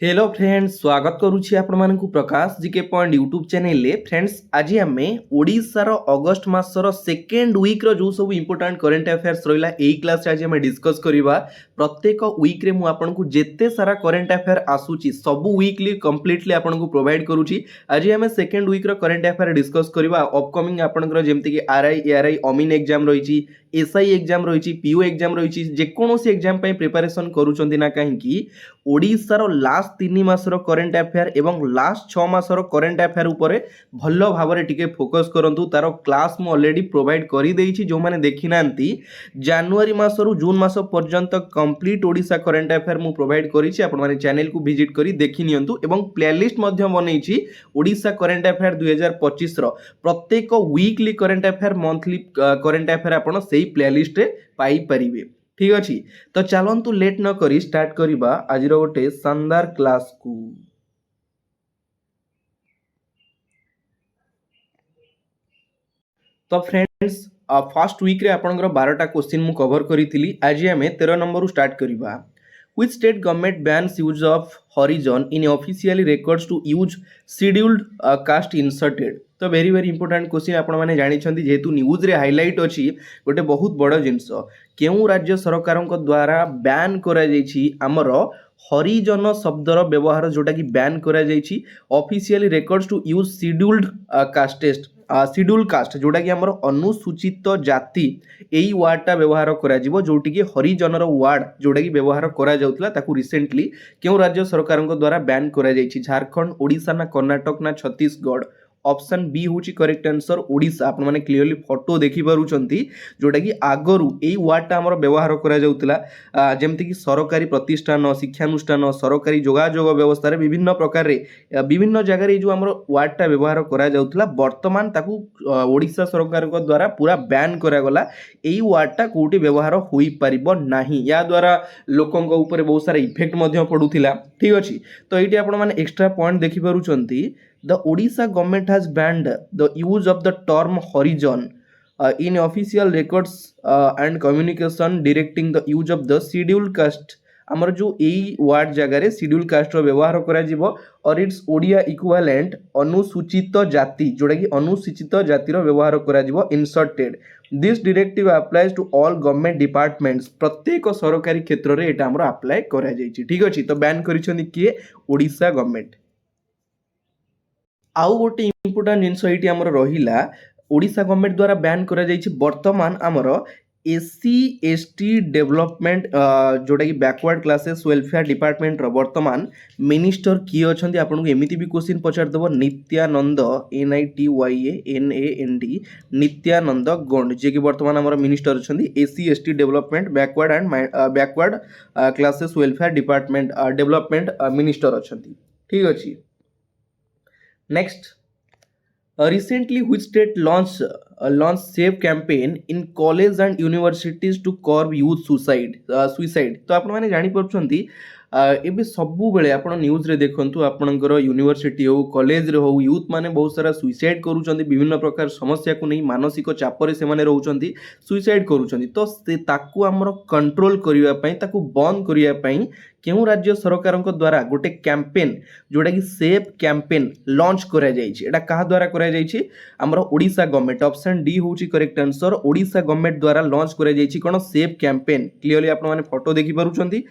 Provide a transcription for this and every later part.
Hello friends, स्वागत करुछि आपण मानकु प्रकाश GK point YouTube channel ले। फ्रेंड्स, आज आम ओडिशार अगस्ट मासर सेकेंड वीक रो जो सब इंपोर्टेंट करेंट अफेयर्स रहिला एई क्लास आज आम डिस्कस करिवा। प्रत्येक वीक रे मु आपनकु जेते सारा करेंट अफेयर आसुची सब वीकली कंप्लीटली आपनकु प्रोवाइड करूची। आज आम सेकेंड वीक रो करेंट अफेयर डिस्कस करिवा। अपकमिंग आपनकर जेमति कि आरआई एआरआई अमीन एग्जाम रहिची, एसआई एग्जाम रहिची, पीओ एग्जाम रहिची, जे कोनोसी एग्जाम पय प्रिपरेशन करूचंती ना काहेकि ओडिशार लास्ट 3 मासर करेंट अफेयर एवं लास्ट 6 मासर करेंट अफेयर उपरे भल्लो भाबरे टिके फोकस करंतु। तारो क्लास मु ऑलरेडी प्रोवाइड करि देइछि। जो माने देखि नांती जनवरी मासरु जून मास पर्यंत कंप्लीट ओडिशा करेंट अफेयर मु प्रोवाइड करिछि। आपण माने चैनल को विजिट करी देखि नियंतु एवं प्लेलिस्ट मध्य बनैछि ओडिशा करेंट अफेयर 2025 रो प्रत्येक weekly current affair monthly current affair आपण सेही प्लेलिस्ट रे पाई परिबे। ठीक अच्छी, तो चलतु लेट न करी स्टार्ट करिबा आज गोटे शानदार क्लास को। तो फ्रेंड्स, फर्स्ट वीक रे आपनकर 12टा क्वेश्चन मु कवर करिथिली। आज हमें 13 नंबर रु स्टार्ट करिबा। Which state government bans use of horizon in officially records to use scheduled caste inserted? तो वेरी वेरी इंपोर्टेंट क्वेश्चन आपण माने जानि छथि जेतु न्यूज रे हाइलाइट अछि गोटे बहुत बड़ जिंस केउ राज्य सरकारक द्वारा बैन करा जायछि हमर हरिजन शब्दर व्यवहार जोटा कि बैन करा जायछि officially records to use scheduled castes schedule caste जोटा कि हमर अनुसूचित जाति एई वर्डटा व्यवहार करा जिवो जोटी कि हरिजनर वर्ड जोटा कि व्यवहार करा जाउतला ताकू रिसेंटली केउ राज्य सरकारक द्वारा बैन करा जायछि झारखंड, ओडिशा ना कर्नाटक ना छत्तीसगढ़। ऑप्शन बी होची करेक्ट आंसर ओडिशा। आपण माने क्लियरली फोटो देखि पारुचंती जोटा कि आगरु एई वर्डटा हमर व्यवहार करा जाउतला जेमति कि सरकारी प्रतिष्ठान, शिक्षानुष्ठान, सरकारी जोगाजोग व्यवस्था रे विभिन्न प्रकार रे विभिन्न जगह रे जो हमर वर्डटा व्यवहार करा जाउतला वर्तमान ताकू ओडिशा सरकार को द्वारा पूरा बैन करा गला। एई वर्डटा कोठी व्यवहार होई परिबो नाही। या द्वारा लोकंक ऊपर बहुत सारा इफेक्ट मध्य पडुथिला। ठीक अछि, तो एटी आपण माने एक्स्ट्रा पॉइंट देखि पारुचंती the Odisha government has banned the use of the term horizon in official records and communication directing the use of the scheduled caste। हमर जो एई वर्ड जगह रे शेड्यूल कास्ट रो व्यवहार करा जिवो और इट्स ओडिया इक्विवेलेंट अनुसूचित जाति जोटा कि अनुसूचित जाति रो व्यवहार करा जिवो inserted. This directive applies to all government departments. प्रत्येक सरकारी क्षेत्र रे एटा हमर अप्लाई करा जायछि। ठीक अछि, तो बैन करिसथि किए ओडिशा गवर्नमेंट। आउ गोटे इंपोर्टेंट जिनस ये आमर रहिला ओडिशा गवर्नमेंट द्वारा बैन करा जायछि वर्तमान आमर एससी एसटी डेवलपमेंट जोटा कि बैकवर्ड क्लासेस वेलफेयर डिपार्टमेंट रो वर्तमान मिनिस्टर किए अछंती। आपन को एमिति भी क्वेश्चन पचार देबो नित्यानंद NITYANAND नित्यानंद गौंड जे कि वर्तमान आमर मिनिस्टर अछंती SC ST development backward classes welfare department development minister अछंती। ठीक अछि, next, recently which state launched safe campaign in college and universities to curb youth suicide। तो आपण माने जानि परछंती एबे सबु बेले आपण न्यूज रे देखंतु आपणकर यूनिवर्सिटी हो कॉलेज रे हो यूथ माने बहुत सारा सुइसाइड करूचंती विभिन्न प्रकार समस्या को नहीं मानसिक चाप रे से माने रहउचंती सुइसाइड करूचंती। तो से ताकू हमर कंट्रोल करिवा पई ताकू बंद करिवा पई केउ राज्य सरकार द्वारा गोटे कैंपेन जोटा कि सेफ कैंपेन लॉन्च करा जायछि। एटा कहा द्वारा करा जायछि हमर ओडिशा गवर्नमेंट। ऑप्शन डी होची करेक्ट आंसर ओडिशा गवर्नमेंट द्वारा लॉन्च करा जायछि कोन सेफ कैंपेन। क्लियरली आपण माने फोटो देखि पारुचंती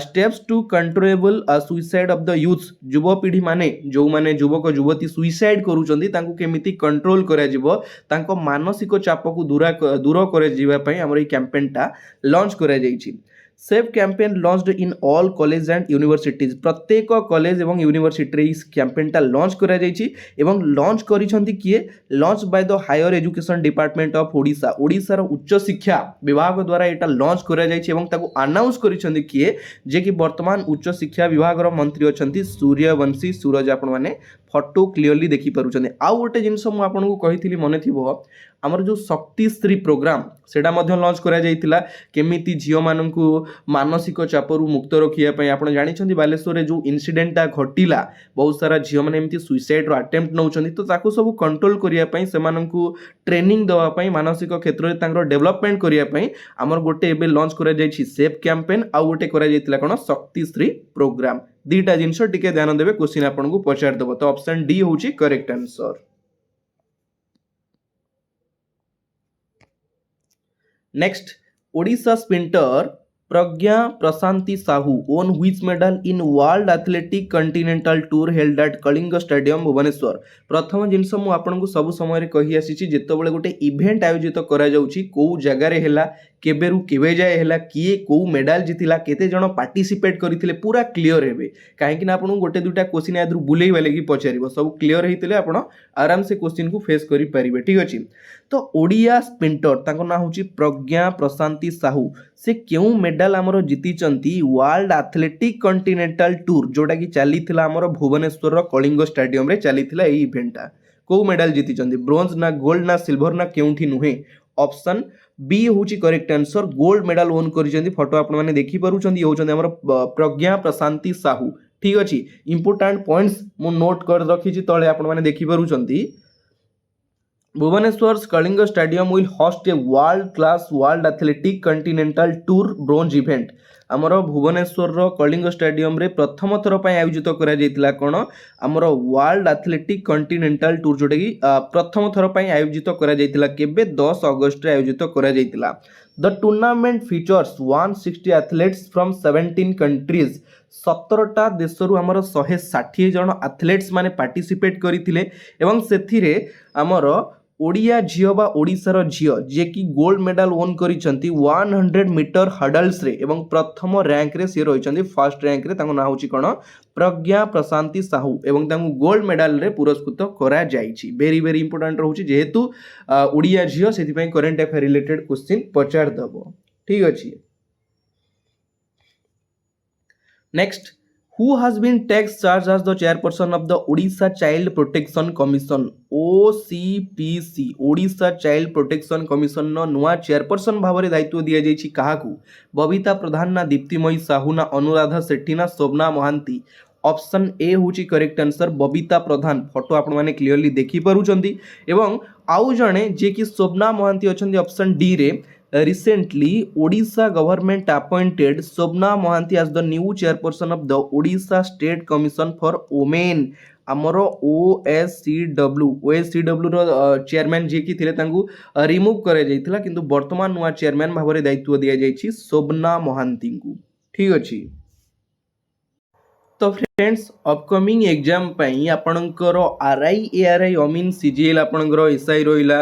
steps to controllable suicide of the youth. युवपीढ़ी माने जो माने युवक युवती सुइसाइड करूचंती तांको केमिति कंट्रोल करा जिवो तांको मानसिक चाप को दूर करे जिवा पई हमर ई कैंपेनटा लॉन्च करा जायछि। Safe campaign launched in all college and universities. प्रत्येक कॉलेज एवं यूनिवर्सिटी इस कैंपेनटा लॉन्च करा जायछि एवं लॉन्च करिसंती किए launch by the higher education department of Odisha. Odisha रो उच्च शिक्षा विभाग द्वारा एटा लॉन्च करा जायछि एवं ताकू अनाउंस करिसंती किए जे कि वर्तमान उच्च शिक्षा विभाग रो मंत्री अछंती सूर्यवंशी सूरज। आपण माने फोटो क्लियरली देखि पारुचंती। आउ गोटे जिनस मु आपन को कहिथिली मने थिबो हमर जो शक्तिश्री प्रोग्राम सेटा मध्य लॉन्च करा जायतिला केमिति झियो माननकु मानसिक चापरु मुक्त रखिया पई। आपण जानि छथि बालेश्वर रे जो इंसिडेंटटा घटिला बहुत सारा झियो माने एमति सुइसाइड रो अटेम्प्ट नउछथि तो ताको सब कंट्रोल करिया पई से माननकु ट्रेनिंग दवा पई मानसिक क्षेत्र रे तांकर डेवलपमेंट करिया पई हमर गोटे एबे लॉन्च करा जायछि सेफ कैंपेन। आउ गोटे करा जायतिला कोन शक्तिश्री प्रोग्राम दुईटा जिनस टिके ध्यान देवे क्वेश्चन आपको पचार देव तो ऑप्शन डी होची correct answer. Next Odisha sprinter Pragya Prashanti Sahu won which medal in world athletic continental tour held at Kalinga stadium Bhubaneswar. प्रथम जिनस मु आपनको सब समय कही आसी जेतेबेले गोटे इवेंट आयोजित करा जाउची को जगार है केबेरु केबे जाए है किए कौ मेडाल जीतिला केते जण पार्टिसिपेट करथिले पूरा क्लियर हेबे काहेकि ना आपन गोटे दुटा क्वेश्चन यादरु बुलेई वाले की पचारिबो सब क्लियर हेतिले आपन आराम से क्वेश्चन को फेस करि परिबे। ठीक अछि तो ओडिया स्प्रिंटर ताको ना होची प्रज्ञा प्रशांति साहू से क्यों मेडल आमर जीति वर्ल्ड एथलेटिक कंटिनेंटल टूर जोटा कि चलीथिला आमर भुवनेश्वर कलिंग स्टेडियम रे चलीथिला एई इवेंटा को मेडल जीति ब्रोंज ना गोल्ड ना सिल्वर ना केउठी नुहे। ऑप्शन बी होची correct answer gold medal won करिसेंती फोटो आपण माने देखि परुचंदी होचंदी हमर प्रज्ञा प्रशांति साहू। ठीक अछि इंपोर्टेंट पॉइंट्स मु नोट कर रखी छि तळे आपण माने देखि परुचंती Bhubaneswar Kalinga stadium will host a world class world athletic continental tour bronze event. आमर भुवनेश्वर कलिंग स्टेडियम रे प्रथम थर पय आयोजित करा जायतिला कोन आमर वर्ल्ड एथलेटिक कंटिनेंटल टूर जोटा कि प्रथम थर पय आयोजित करा जायतिला केबे 10 अगस्त रे आयोजित करा जायतिला। The tournament features 160 athletes from 17 countries 17टा देशरू आमर 160 जन एथलेट्स माने पार्टिसिपेट करथिले एवं सेथिरे आमर ओडिया झियो बा ओडिशार झियो जे कि गोल्ड मेडल ओन करिसंती 100 मीटर हडल्स रे एवं प्रथम रैंक रे से रहिसंती फर्स्ट रैंक रे ताको ना होची कोन प्रज्ञा प्रशांति साहू एवं ताको गोल्ड मेडल रे पुरस्कृत करा जाईची। वेरी वेरी इंपोर्टेंट रहउची जेहेतु ओडिया झियो सेति पय करंट अफेयर रिलेटेड क्वेश्चन पचार दबो। ठीक अछि next who has been takes charge as the chairperson of the Odisha Child Protection Commission OCPC Odisha Child Protection Commission नो नुआ चेयरपर्सन भावरे दायित्व दिया जायछि काहाकू बबीता प्रधान ना दीप्तिमयी साहू ना अनुराधा सेठी ना शोभना महांती। ऑप्शन ए होची करेक्ट आंसर बबीता प्रधान फोटो आपण माने क्लियरली देखि परुचंदी एवं आउ जणे जे कि शोभना महांती अछंदी ऑप्शन डी रे recently Odisha government appointed Shobna Mohanty as the new chairperson of the Odisha State Commission for Women आमर OSCW रो चेयरमैन जे कि थिले तांगु रिमूव करे जायतिला किंतु वर्तमान नुआ चेयरमैन भाबरे दायित्व दिया जायछि शोभना महांती को। ठीक अछि तो फ्रेंड्स अपकमिंग एग्जाम पई आपणकर आरआई एआरआई अमीन सीजीएल आपणकर एसआई रोइला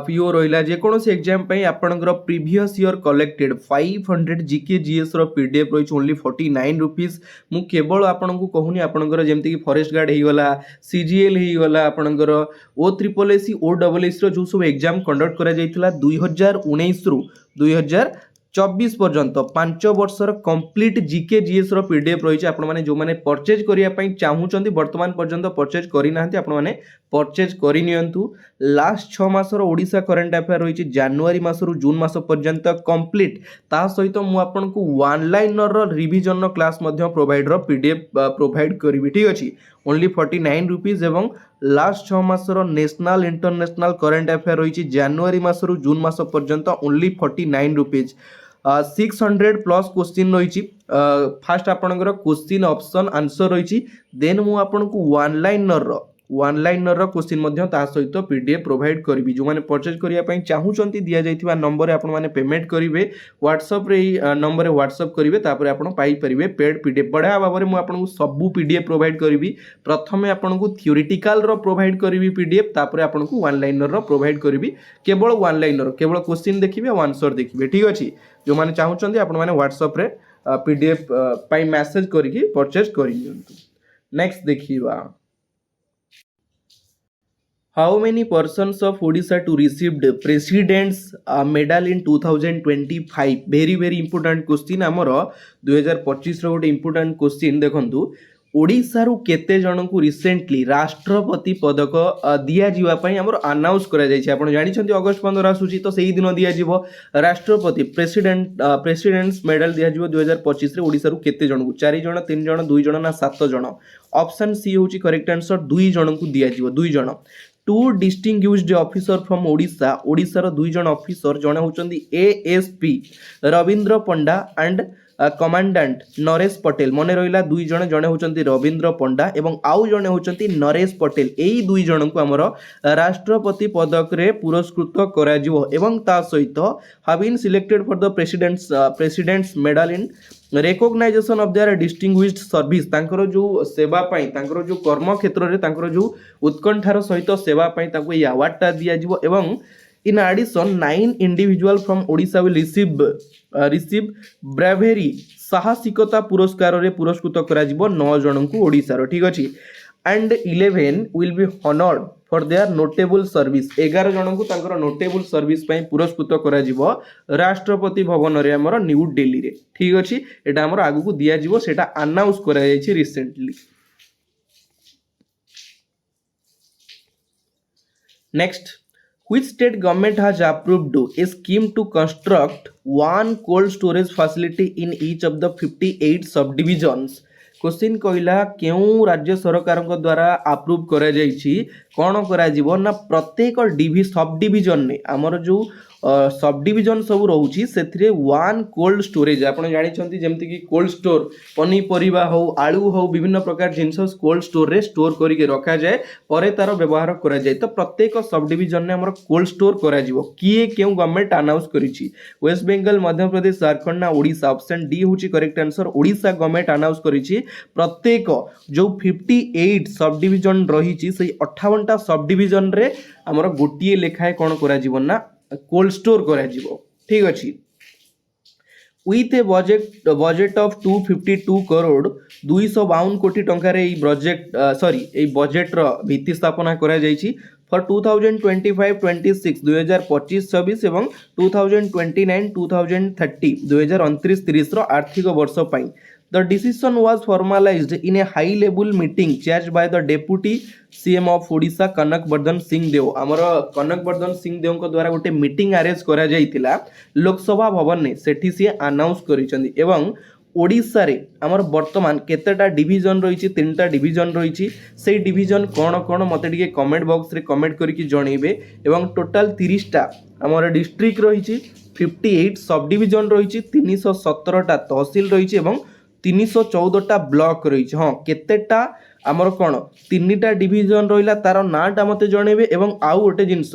पीओ रोइला जे कोनोसी एग्जाम पई आपणकर previous year collected 500 GK GS रो पीडीएफ रोइछ ओनली 49 रुपीस। मु केवल आपणको कहूनी आपणकर जेमति कि फॉरेस्ट गार्ड हेइ गला सीजीएल हेइ गला आपणकर ओ ट्रिपल एसी ओ डबल एसी रो जो सब एग्जाम कंडक्ट करा जायतिला 2019 रु 2024 पर्यंत 5 वर्षर कंप्लीट जीके जीएस रो पीडीएफ रही आपण माने जो माने परचेज करिया पई चाहूचंती वर्तमान पर्यंत परचेज करि नाहंती आपण माने परचेज करि नियंतु। लास्ट 6 मासर ओडिशा करंट अफेयर रही जनवरी मासरु जून मास पर्यंत कंप्लीट ता सहित मु आपनको वन लाइनर रो रिवीजन रो क्लास मध्ये प्रोवाइड रो पीडीएफ प्रोवाइड करिवि। ठीक अछि ओनली 49 रुपीस एवं लास्ट 6 मासर नेशनल इंटरनेशनल करंट अफेयर रही जनवरी मासरु जून मास पर्यंत ओनली 49 रुपीस 600 प्लस क्वेश्चन रही फास्ट आपनकर क्वेश्चन ऑप्शन आंसर रही देन मु आपनको वन लाइनर क्वेश्चन मध्य ता सहित पीडीएफ प्रोवाइड करी जो माने परचेज करिया पई चाहूचंती दिया जायतिबा नंबर रे आपण माने पेमेंट करिवे व्हाट्सएप रे नंबर रे व्हाट्सएप करिवे तापर आपण पाई परिवे पेड पीडीएफ बडा बाबरे मु आपनको सबु पीडीएफ प्रोवाइड करिवि। प्रथमे आपनको थ्योरेटिकल रो प्रोवाइड करिवि पीडीएफ तापर आपनको वन लाइनर रो प्रोवाइड करिवि केवल वन लाइनर केवल क्वेश्चन देखिबे और आंसर देखिबे। ठीक अछि जो माने चाहूचंती आपण माने व्हाट्सएप रे पीडीएफ पाई मैसेज करिकि परचेज करि नियंतु। नेक्स्ट देखिबा How many persons of Odisha to received President's medal in 2025? Very very important question आमर 2025 रो गोटे important question देखंतु ओडिशा रु केते जन को रिसेंटली राष्ट्रपति पदक दिया जीवा पई हमर अनाउंस करा जाय छै। आपण जानि छथि अगस्त 15 आसुची तो सेही दिन दिया जीवो राष्ट्रपति प्रेसिडेंट्स मेडल दिया जीवो 2025 रे ओडिशा रु केते जन को 4 जन 3 जन 2 जन ना 7 जन। ऑप्शन सी होची करेक्ट आंसर 2 जन को दिया जीवो 2 जन। Two distinguished officer from Odisha Odisha रो 2 जन ऑफिसर जने होचंदी ASP Ravindra Panda and commandant Naresh Patel मन रहा दुई जन जड़े होती रवींद्र पंडा एवं आउ जड़े होती नरेश पटेल यही दुई जन को आमर राष्ट्रपति पदक रे पुरस्कृत करा जिवो एवं ता सहित have been selected for the president's medal in recognisation of their distinguished service तांकर जो सेवा पाई तांकर जो कर्म क्षेत्र रे तांकर जो उत्कंठार सहित सेवा पाई ताको ये अवार्डटा दिया जिवो एवं in addition 9 individual from Odisha will receive bravery साहसिकता पुरस्कार रे पुरस्कृत करा जिवो 9 जन को ओडिसा रो ठीक अछि and 11 will be honored for their notable service 11 जन को तांकर नोटेबल सर्विस पई पुरस्कृत करा जिवो राष्ट्रपति भवन रे हमर न्यू दिल्ली रे ठीक अछि एटा हमर आगु को दिया जिवो सेटा अनाउंस करा जायछि recently next Which state government has approved a scheme to construct one cold storage facility in each of the 58 subdivisions? Question कहला क्यों राज्य सरकार द्वारा अप्रूव करा जायछि कौन करा जिवो ना प्रत्येक सब डिविजन ने आमर जो सब डिविजन सब रोची से वन कोल्ड स्टोरेज आप जानते जमती कि कोल्ड स्टोर पनीपरिया हो आलू हो विभिन्न प्रकार जिनस कोल्ड स्टोर रे स्टोर करके रखा जाए पर तार व्यवहार करा जाए तो प्रत्येक सब डिविजन ने हमर कोल्ड स्टोर करा जिवो किए क्यों गवर्नमेंट अनाउंस करिछि वेस्ट बेंगल मध्य प्रदेश झारखंड ना ओडिशा ऑप्शन डी होची correct answer Odisha government announce करिछि प्रत्येक जो 58 सब डिविजन रही से 58टा सब डिविजन रे हमर गोटिए लेखाए कोन करा जीवन ना कोल्ड स्टोर करा जीवो ठीक अछि with A budget of 252 crore 252 कोटी टंका रे प्रोजेक्ट ए बजेट रो भित्ति स्थापना करा जायछि फॉर 2025-26 2025-26 एवं 2029-2030 2029-30 रो आर्थिक वर्ष पई The decision was formalized in a high-level meeting chaired by the Deputy CM of Odisha कनक वर्धन सिंह देव आमर कनक वर्धन सिंह देव को द्वारा गोटे मीटिंग अरेंज करा जाइतिला लोकसभा भवन ने सेठी से अनाउंस करिसंदी एवं ओडिशा रे आमर वर्तमान केतेटा डिवीजन रही 3टा डिवीजन रही से डिवीजन कौन कौन मत टिके कमेंट बॉक्स रे कमेंट करके जनइबे एवं टोटल 30टा आमर डिस्ट्रिक्ट रही 58 सब डिवीजन रही 317टा तहसील रही एवं 314टा ब्लॉक रही हाँ केतेटा आमर कौन 3टा डिवीजन रहा तार नाटा मते जनइबे एवं आउ गोटे जिनस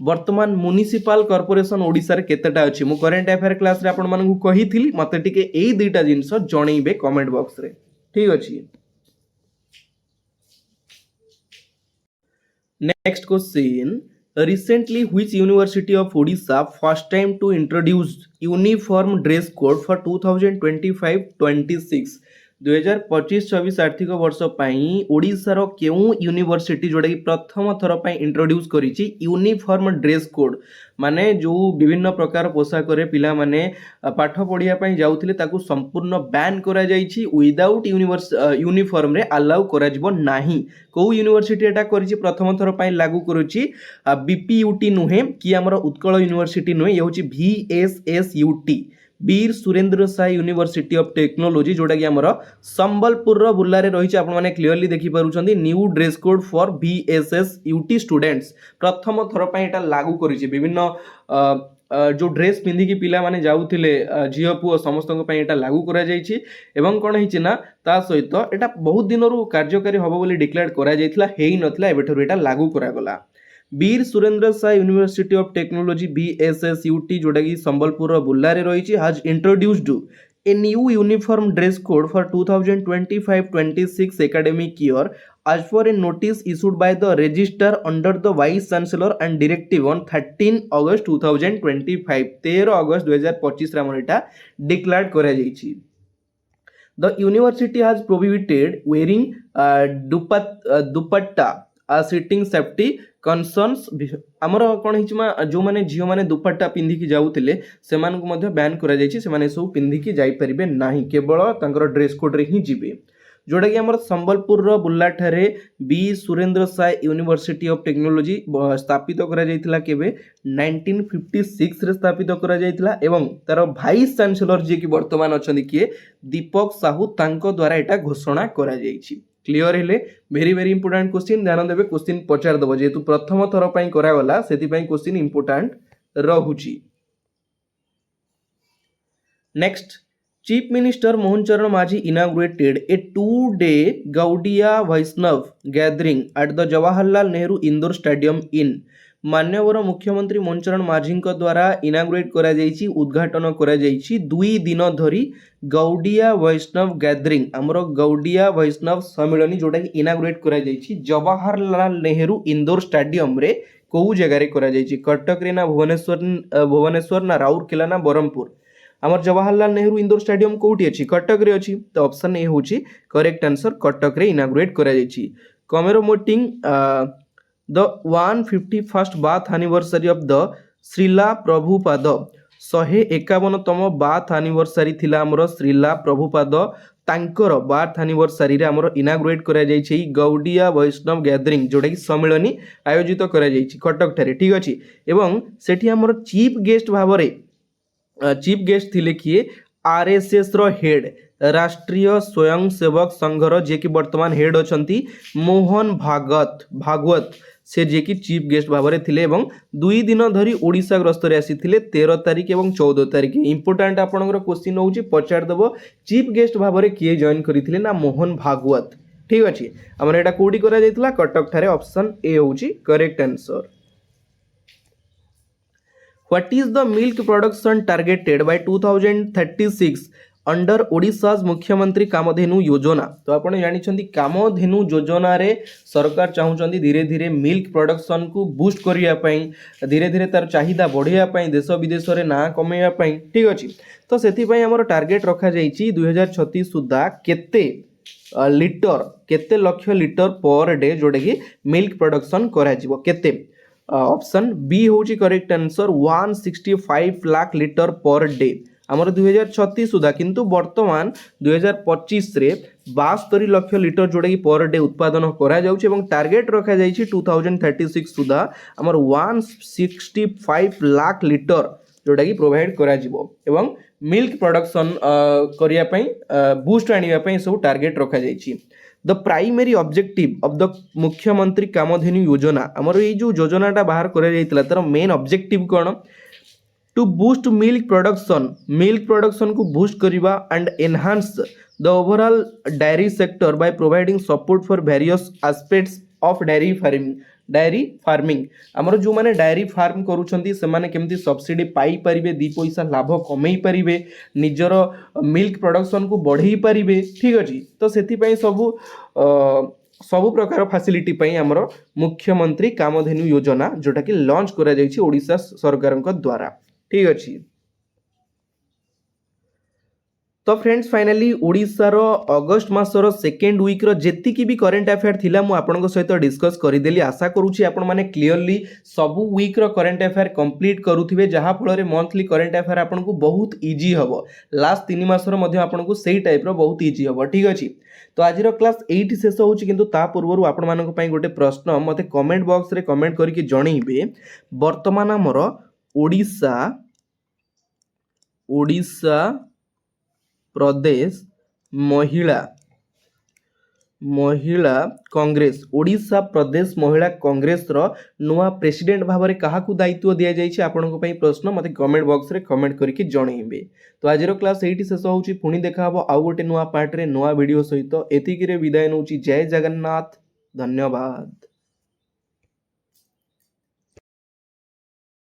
वर्तमान म्युनिसिपल कॉर्पोरेशन ओडिशा रे केतेटा अछि मु करेंट अफेयर क्लास रे आपण मानकु कहिथिली मते टिके एई दुईटा जिनस जनइबे कमेंट बॉक्स रे ठीक अछि next question Recently, which University of Odisha first time to introduce uniform dress code for 2025-26 2025-26 आर्थिक वर्ष पाई ओडिशार केउ यूनिवर्सिटी जोड़ा कि प्रथम थर पाई इंट्रोड्यूस करिछि यूनिफॉर्म ड्रेस कोड माने जो विभिन्न प्रकार पोशाक रे पिला माने पाठ पढ़िया पाई जाउथिले ताकू संपूर्ण बैन करा जाइछि विदाउट यूनिफॉर्म रे अलाउ करा जिवो नाही को यूनिवर्सिटी एटा करिछि प्रथम थर पाई लागू करूछि बीपीयूटी नुहे कि हमर उत्कल यूनिवर्सिटी नुहे ये होछि VSSUT Veer Surendra Sai university of technology जोटा कि हमर संबलपुर रो बुल्ला रे रही आपण माने क्लियरली देखि पारुछंदी new dress code for VSSUT students प्रथम थर पई एटा लागू करिछि विभिन्न जो ड्रेस पिंधि की पिला माने जाउथिले झियो पुओ समस्त पई एटा लागू करा जाइछि एवं कोन हिछि ना ता सहित एटा बहुत दिनरु कार्यकारी हबो बोली डिक्लेयर करा जाइथिला हेई नथिला एबेठरु एटा लागू करा गला Veer Surendra Sai university of technology VSSUT जोटा कि संबलपुर बुल्ला रे रही has introduced a new uniform dress code for 2025-26 academic year as per a notice issued by the registrar under the vice chancellor and directive on 13 August 2025 13 अगस्त 2025 रे एटा declare करा जाइछि The university has prohibited wearing dupatta citing safety concerns आमर कौन हो जो मैंने झील मैंने दुपट्टा पिंधिकी जाऊे से बैन कर सब पिंधिकी जापरें ना केवल ड्रेस कोड रे ही जीवे जोटा कि आमर संबलपुर बुल्ला ठारे बी Surendra Sai university of technology स्थापित करा जायतिला केबे 1956 रे स्थापित करा जायतिला एवं तार वाइस चांसलर जे कि वर्तमान अछंदी किए दीपक साहू तांको द्वारा एटा घोषणा करा जायछि क्लियर हेले वेरी वेरी इंपोर्टेंट क्वेश्चन ध्यान देबे क्वेश्चन पचार दबो जेतु प्रथम थर पई करा गला सेति पई क्वेश्चन इंपोर्टेंट रहुची next Chief Minister Mohan Charan Majhi inaugurated a 2-day Gaudiya Vaishnav gathering at the Jawaharlal Nehru Indoor Stadium in मान्यवर मुख्यमंत्री मोहन चरण माझी द्वारा इनाग्रेट करा जायछि उद्घाटन करा जायछि 2 दिन धरी गौडिया वैष्णव गैदरिंग आमर गौडिया वैष्णव सम्मिलनी जोटा कि इनाग्रेट करा जायछि जवाहरलाल नेहरू इंडोर स्टेडियम रे को जगह रे करा जायछि कटक रे ना भुवनेश्वर ना राउरकेला ना बरहमपुर आमर जवाहरलाल नेहरू इंडोर स्टेडियम कोठी अछि कटक रे अछि तो ऑप्शन ए होछि करेक्ट आंसर कटक रे इनाग्रेट करा जायछि commemorating the 151st birth anniversary of the Srila Prabhupada 151तम बाथ एनिवर्सरी थिला हमर श्रीला प्रभुपाद तांकर बाथ एनिवर्सरी रे हमर इनाग्रेट करा जायछि गौडिया वैष्णव गैदरिंग जोटा कि सम्मेलनी आयोजित करा जायछि कटक ठारे ठीक अछि एवं सेठी हमर चीफ गेस्ट भाबरे चीफ गेस्ट थिले किए आरएसएस रो हेड राष्ट्रीय स्वयंसेवक संघर जे कि वर्तमान हेड अछंती मोहन भागवत से जे कि चीफ गेस्ट भाव थिले एवं 2 दिन धरी ओडिशा गस्त रे आसीथिले 13 तारिख एवं 14 तारिख इंपोर्टेंट आपनकर क्वेश्चन होउची पचार दबो चीफ गेस्ट भाव रे किए जॉइन करिथिले ना मोहन भागवत ठीक अछि हमर एटा कोडी करा जायतिला कटक थारे ऑप्शन ए होउची correct answer What is the milk production targeted by 2036 under Odisha's मुख्यमंत्री कामधेनु योजना तो आपण जानिछंती कामधेनु योजना रे सरकार चाहुचंती धीरे धीरे मिल्क प्रोडक्शन को बूस्ट करिया पई धीरे धीरे तार चाहिदा बढ़िया पई देश विदेश रे ना कमेया पई ठीक अछि तो सेथि पई हमर टार्गेट रखा जाईची 2036 सुद्धा केते लिटर केते लक्ष लिटर पर डे जोडे कि मिल्क प्रोडक्शन करा जिवो केते ऑप्शन बी होची correct answer 165 lakh litre per day आमर 2036 सुधा किंतु वर्तमान 2025 रे 72 लाख लिटर जोड़ा कि पर डे उत्पादन करा जाउछि एवं टार्गेट रखा जाइछि 2036 सुधा आमर 165 लाख लिटर जोड़ा कि प्रोवाइड करा जिवो एवं मिल्क प्रोडक्शन करिया पई बूस्ट आनिया पई सब टार्गेट रखा जाइछि the primary objective of the Mukhyamantri Kamdhenu योजना आमर ये जो योजनाटा बाहर करा जाइतला तार मेन ऑब्जेक्टिव कोन टू बूस्ट मिल्क प्रोडक्शन को बूस्ट करिबा and enhance the overall dairy sector by providing support for various aspects of dairy farming आमर जो माने डायरी फार्म करूछंती से माने केमती सब्सिडी पाई परिबे दी पैसा लाभ कमई परिबे निजर मिल्क प्रोडक्शन को बढ़ई परिबे ठीक अछि तो सेति पई सब प्रकार फैसिलिटी पई हमर मुख्यमंत्री कामधेनु योजना जोटा कि लॉन्च करा जायछि ओडिशा सरकार द्वारा ठीक अछि तो फ्रेंड्स फाइनली ओडिशा रो अगस्त मासर सेकेंड वीक रो जेति की भी करंट अफेयर थिला मु आपन सहित डिस्कस करिदेली आशा करूची आपण माने क्लियरली सब वीक रो करंट अफेयर कंप्लीट करूथिबे जहा फल रे मंथली करंट अफेयर आपन को बहुत इजी हबो लास्ट 3 मास रो मध्ये आपन को सेही टाइप रो बहुत इजी हबो ठीक अछि तो आज रो क्लास 8 शेष होची किंतु ता पूर्वरु आपण मानक पई गोटे प्रश्न मते कमेंट बॉक्स रे कमेंट करके जणैबे वर्तमान हमर ओडिशा प्रदेश महिला कांग्रेस ओडिशा प्रदेश महिला कांग्रेस रो नुआ प्रेसिडेंट भाव में क्या दायित्व दि जाइए आपण प्रश्न मत कमेंट बॉक्स रे कमेंट करके जणैबे तो आज क्लास 8 शेष होची पुणी देखा हबो आउ गोटे नुआ पार्ट रे नुआ वीडियो सहित एतिकी रे विदाय नउची जय जगन्नाथ धन्यवाद।